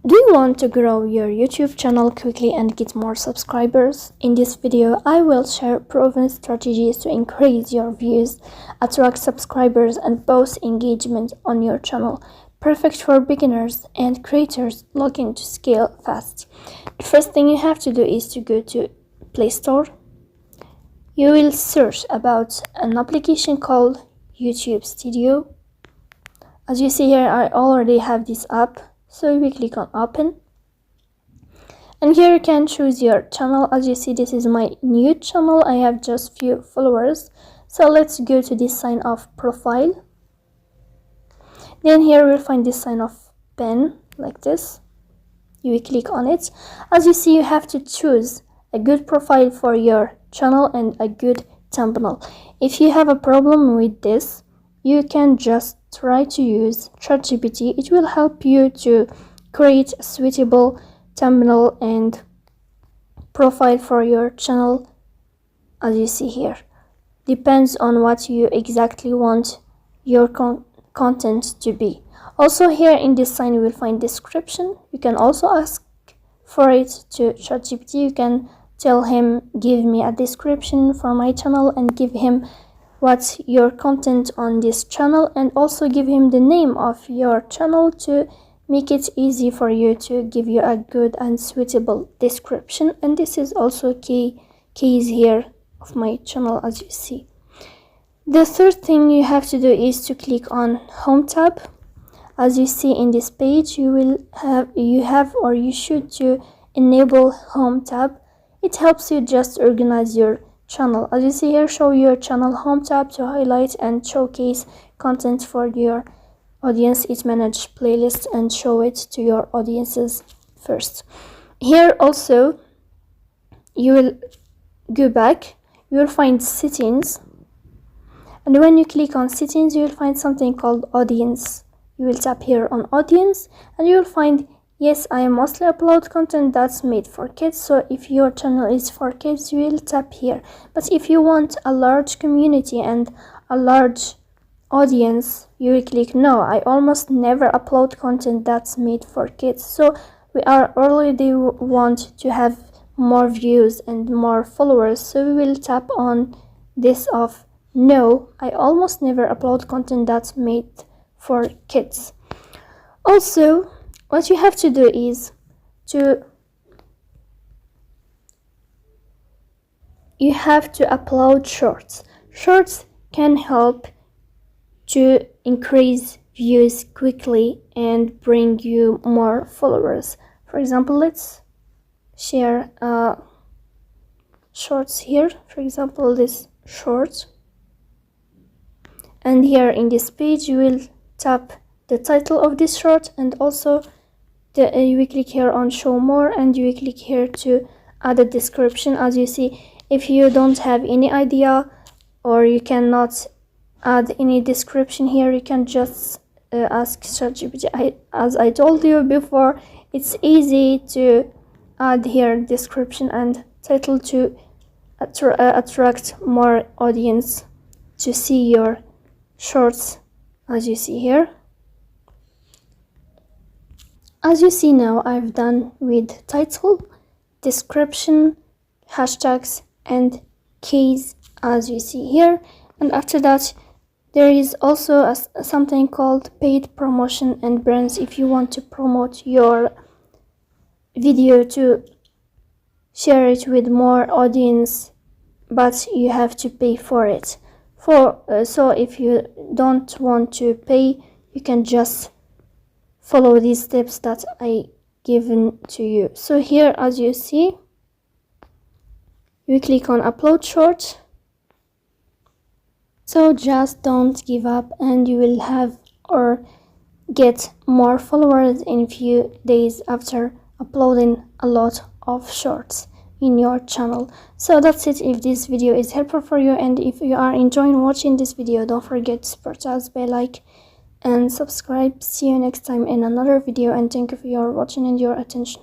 Do you want to grow your YouTube channel quickly and get more subscribers? In this video, I will share proven strategies to increase your views, attract subscribers, and boost engagement on your channel. Perfect for beginners and creators looking to scale fast. The first thing you have to do is to go to Play Store. You will search about an application called YouTube Studio. As you see here, I already have this app. So we click on open, and here you can choose your channel. As you see, this is my new channel. I have just few followers, so let's go to this sign of profile. Then here we'll find this sign of pen like this. You will click on it. As you see, you have to choose a good profile for your channel and a good thumbnail. If you have a problem with this, you can just try to use ChatGPT. It will help you to create a suitable thumbnail and profile for your channel. As you see here, depends on what you exactly want your content to be. Also here in this sign you will find description. You can also ask for it to ChatGPT. You can tell him, give me a description for my channel, and give him what's your content on this channel, and also give him the name of your channel to make it easy for you to give you a good and suitable description. And this is also case here of my channel. As you see, the third thing you have to do is to click on Home tab. As you see in this page, you should to enable Home tab. It helps you just organize your channel. As you see here, show your channel Home tab to highlight and showcase content for your audience. It manages playlists and show it to your audiences first. Here also you will go back, you will find settings, and when you click on settings you will find something called audience. You will tap here on audience, and you will find, yes, I mostly upload content that's made for kids. So if your channel is for kids, you will tap here. But if you want a large community and a large audience, you will click no. I almost never upload content that's made for kids. So we are already want to have more views and more followers. So we will tap on this of no. I almost never upload content that's made for kids. Also, what you have to do is you have to upload shorts. Shorts can help to increase views quickly and bring you more followers. For example, let's share shorts here. For example, this short, and here in this page you will tap the title of this short, and also you will click here on show more, and you will click here to add a description. As you see, if you don't have any idea or you cannot add any description here, you can just ask ChatGPT. As I told you before, it's easy to add here description and title to attract more audience to see your shorts. As you see here, as you see now, I've done with title, description, hashtags, and keys, as you see here. And after that, there is also something called paid promotion and brands. If you want to promote your video to share it with more audience, but you have to pay for it. So if you don't want to pay, you can just follow these steps that I given to you. So here, as you see, you click on upload short. So just don't give up, and you will have or get more followers in a few days after uploading a lot of shorts in your channel. So that's it. If this video is helpful for you, and if you are enjoying watching this video, don't forget to support us by like and subscribe. See you next time in another video, and thank you for your watching and your attention.